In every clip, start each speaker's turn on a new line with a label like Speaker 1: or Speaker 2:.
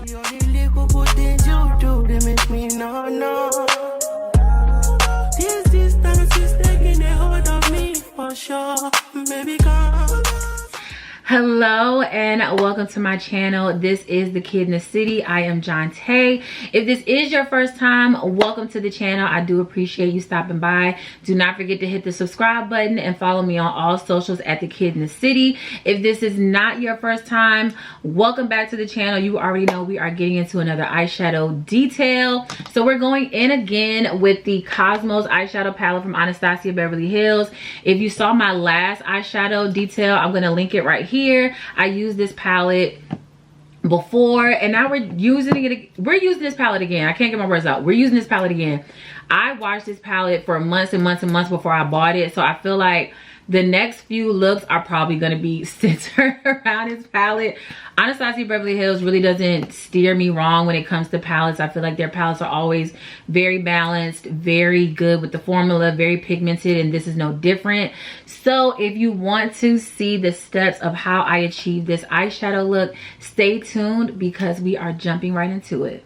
Speaker 1: The only little good things you do, they make me no. This distance is taking a hold of me for sure. Baby, come.
Speaker 2: Hello and welcome to my channel. This is the Kid in the City. I am Jonte. If this is your first time, welcome to the channel. I do appreciate you stopping by. Do not forget to hit the subscribe button and follow me on all socials at the Kid in the City. If this is not your first time, welcome back to the channel. You already know we are getting into another eyeshadow detail. So we're going in again with the Cosmos eyeshadow palette from Anastasia Beverly Hills. If you saw my last eyeshadow detail, I'm going to link it right here. I used this palette before and now we're using this palette again. I can't get my words out. We're using this palette again. I watched this palette for months and months and months before I bought it, so I feel like the next few looks are probably going to be centered around this palette. Anastasia Beverly Hills really doesn't steer me wrong when it comes to palettes. I feel like their palettes are always very balanced, very good with the formula, very pigmented, and this is no different. So if you want to see the steps of how I achieve this eyeshadow look, stay tuned because we are jumping right into it.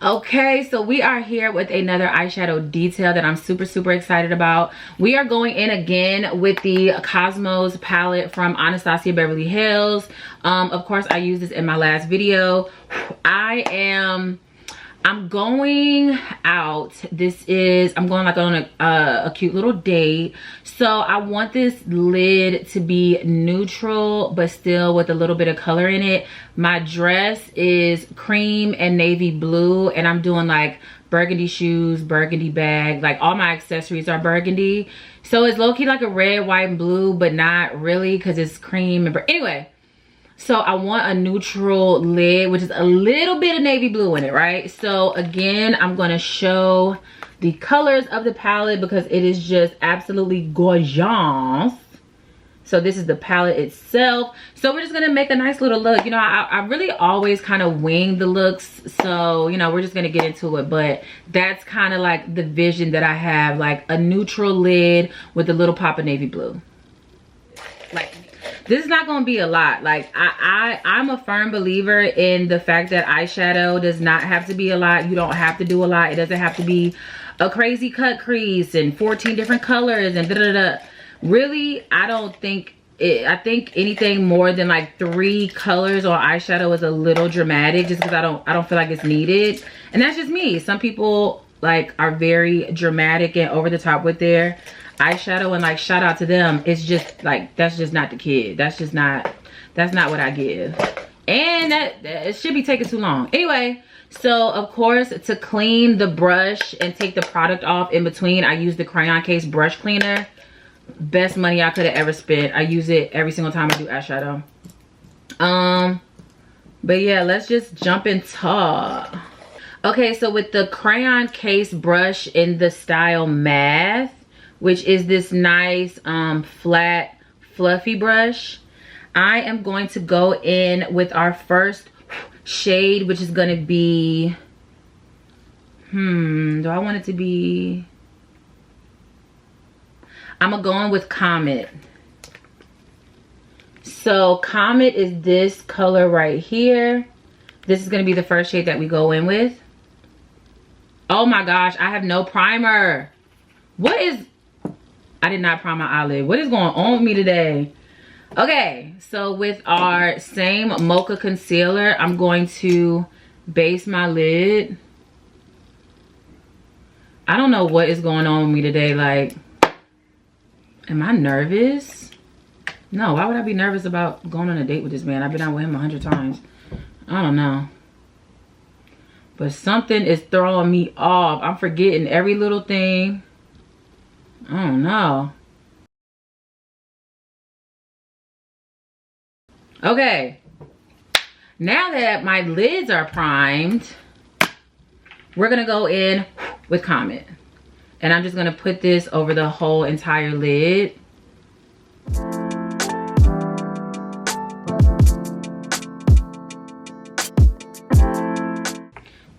Speaker 2: Okay, so we are here with another eyeshadow detail that I'm super excited about. We are going in again with the Cosmos palette from Anastasia Beverly Hills. Of course, I used this in my last video. I'm going out. I'm going like on a cute little date. So I want this lid to be neutral, but still with a little bit of color in it. My dress is cream and navy blue, and I'm doing like burgundy shoes, burgundy bag. Like all my accessories are burgundy. So it's low-key like a red, white, and blue, but not really because it's cream. And anyway. So I want a neutral lid, which is a little bit of navy blue in it, right? So again, I'm going to show the colors of the palette because it is just absolutely gorgeous. So this is the palette itself. So we're just going to make a nice little look. You know, I really always kind of wing the looks. So, you know, we're just going to get into it. But that's kind of like the vision that I have, like a neutral lid with a little pop of navy blue. Like, this is not going to be a lot. Like I'm a firm believer in the fact that eyeshadow does not have to be a lot. You don't have to do a lot. It doesn't have to be a crazy cut crease and 14 different colors and da-da-da. Really, I don't think I think anything more than like 3 colors on eyeshadow is a little dramatic, just because I don't feel like it's needed. And that's just me. Some people like are very dramatic and over the top with their eyeshadow, and like shout out to them. It's just like that's just not the kid. That's not what I give, and that it should be taking too long. Anyway, so of course, to clean the brush and take the product off in between, I use the crayon case brush cleaner. Best money I could have ever spent. I use it every single time I do eyeshadow. But yeah, let's just jump in top. Okay, so with the crayon case brush in the style Math, which is this nice flat fluffy brush, I am going to go in with our first shade, which is going to be do I want it to be, I'm gonna go in with Comet. So Comet is this color right here. This is going to be the first shade that we go in with. Oh my gosh, I have no primer. I did not prime my eyelid. What is going on with me today? Okay, so with our same mocha concealer, I'm going to base my lid. I don't know what is going on with me today. Like, am I nervous? No, why would I be nervous about going on a date with this man? I've been out with him 100 times. I don't know. But something is throwing me off. I'm forgetting every little thing. I don't know. Okay. Now that my lids are primed, we're going to go in with Comet. And I'm just going to put this over the whole entire lid.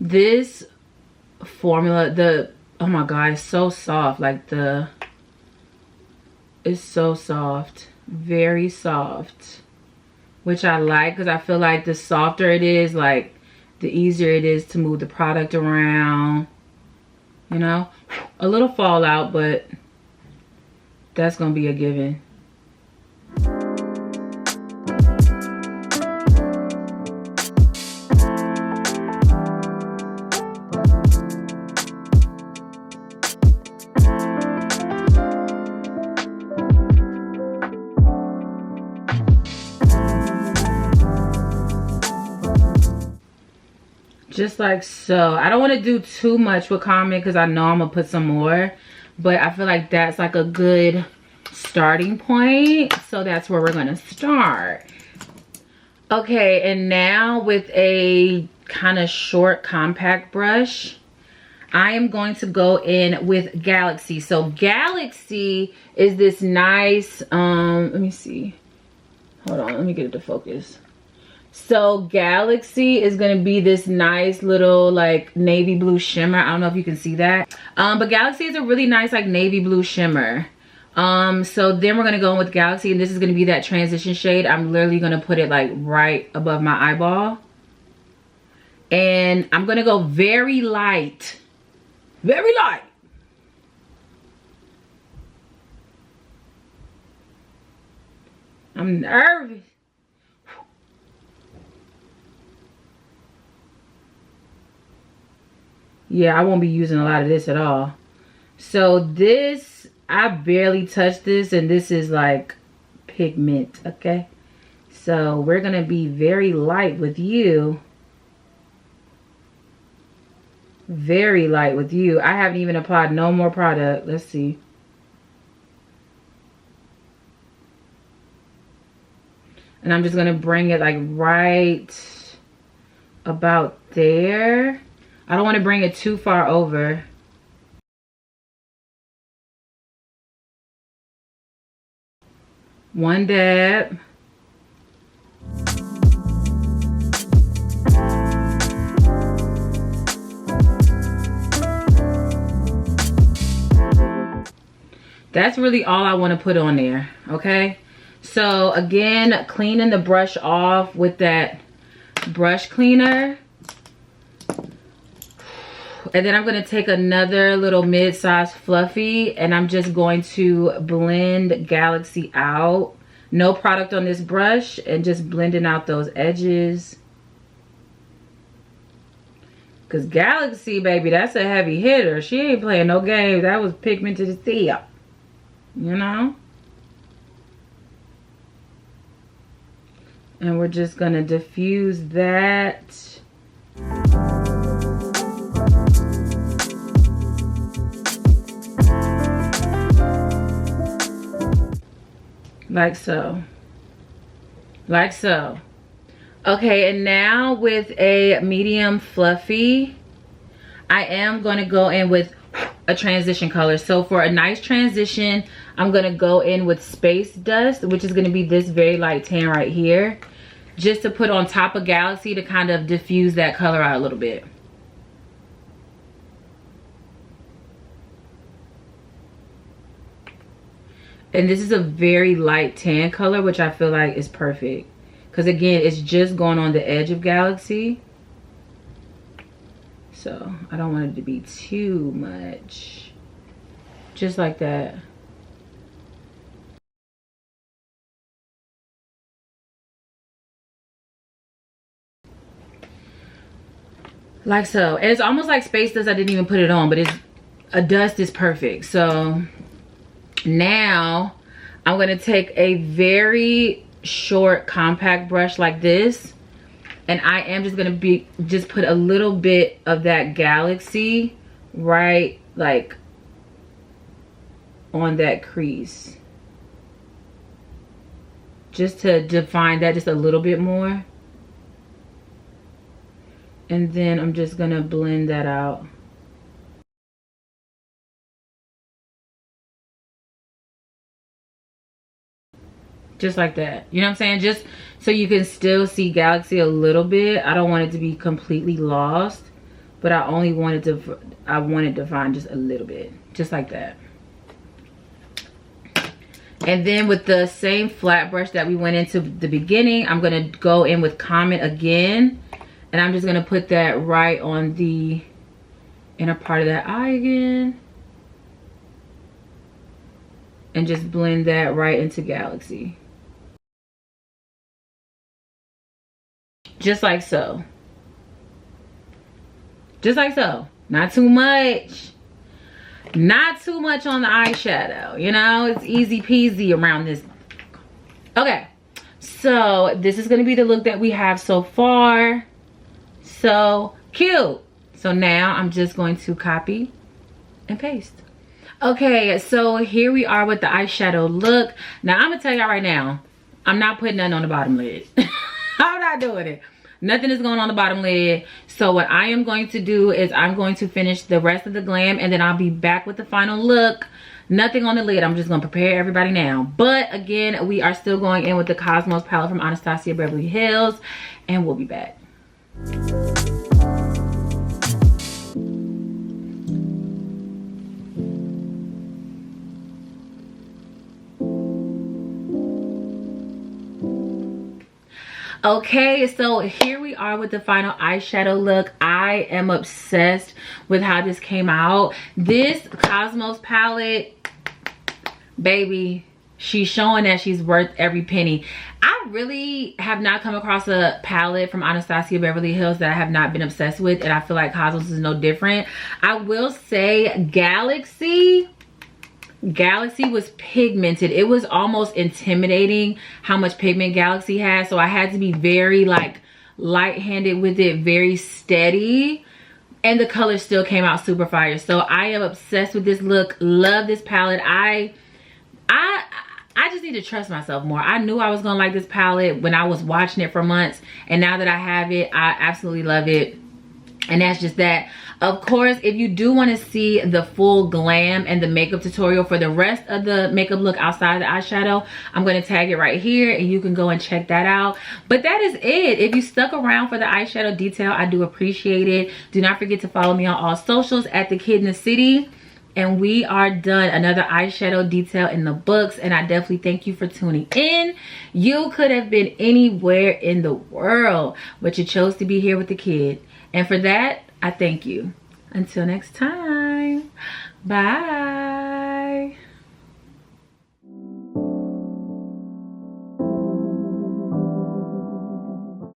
Speaker 2: This formula, oh my god, it's so soft. Like it's so soft. very soft, which I like because I feel like the softer it is, like the easier it is to move the product around, you know. A little fallout, but that's gonna be a given. Just like so. I don't want to do too much with Common because I know I'm gonna put some more, but I feel like that's like a good starting point, so that's where we're gonna start. Okay, and now with a kind of short compact brush, I am going to go in with Galaxy. So Galaxy is this nice, let me see, hold on, let me get it to focus. So Galaxy is going to be this nice little like navy blue shimmer. I don't know if you can see that. But Galaxy is a really nice like navy blue shimmer. So then we're going to go in with Galaxy, and this is going to be that transition shade. I'm literally going to put it like right above my eyeball. And I'm going to go very light. Very light. I'm nervous. Yeah, I won't be using a lot of this at all. So this, I barely touched this, and this is like pigment, okay? So we're gonna be very light with you. Very light with you. I haven't even applied no more product. Let's see. And I'm just gonna bring it like right about there. I don't want to bring it too far over. One dab. That's really all I want to put on there, okay? So again, cleaning the brush off with that brush cleaner. And then I'm going to take another little mid-size fluffy, and I'm just going to blend Galaxy out. No product on this brush, and just blending out those edges. Because Galaxy, baby, that's a heavy hitter. She ain't playing no games. That was pigmented as hell. You know? And we're just going to diffuse that. Like so. Like so. Okay, and now with a medium fluffy, I am going to go in with a transition color. So for a nice transition, I'm going to go in with Space Dust, which is going to be this very light tan right here, just to put on top of Galaxy to kind of diffuse that color out a little bit. And this is a very light tan color, which I feel like is perfect. Because again, it's just going on the edge of Galaxy. So I don't want it to be too much. Just like that. Like so. And it's almost like Space Dust. I didn't even put it on, but it's a dust is perfect. So now I'm going to take a very short compact brush like this, and I am just going to just put a little bit of that Galaxy right like on that crease, just to define that just a little bit more. And then I'm just going to blend that out. Just like that, you know what I'm saying? Just so you can still see Galaxy a little bit. I don't want it to be completely lost, but I only wanted to, I wanted to find just a little bit, just like that. And then with the same flat brush that we went into the beginning, I'm gonna go in with Comet again. And I'm just gonna put that right on the inner part of that eye again. And just blend that right into Galaxy. Just like so. Just like so. Not too much. Not too much on the eyeshadow. You know, it's easy peasy around this. Okay. So this is going to be the look that we have so far. So cute. So now I'm just going to copy and paste. Okay, so here we are with the eyeshadow look. Now I'm gonna tell y'all right now, I'm not putting nothing on the bottom lid. I'm not doing it. Nothing is going on the bottom lid. So what I am going to do is I'm going to finish the rest of the glam and then I'll be back with the final look. Nothing on the lid. I'm just gonna prepare everybody now. But again, we are still going in with the Cosmos palette from Anastasia Beverly Hills, and we'll be back. Okay, so here we are with the final eyeshadow look. I am obsessed with how this came out. This Cosmos palette, baby, she's showing that she's worth every penny. I really have not come across a palette from Anastasia Beverly Hills that I have not been obsessed with, and I feel like Cosmos is no different. I will say Galaxy was pigmented. It was almost intimidating how much pigment Galaxy has, so I had to be very like light-handed with it, very steady, and the color still came out super fire. So I am obsessed with this look. Love this palette. I just need to trust myself more. I knew I was gonna like this palette when I was watching it for months, and now that I have it, I absolutely love it. And that's just that. Of course, if you do want to see the full glam and the makeup tutorial for the rest of the makeup look outside of the eyeshadow, I'm going to tag it right here and you can go and check that out. But that is it. If you stuck around for the eyeshadow detail, I do appreciate it. Do not forget to follow me on all socials at The Kid in the City. And we are done. Another eyeshadow detail in the books, and I definitely thank you for tuning in. You could have been anywhere in the world, but you chose to be here with the kid. And for that, I thank you. Until next time, bye.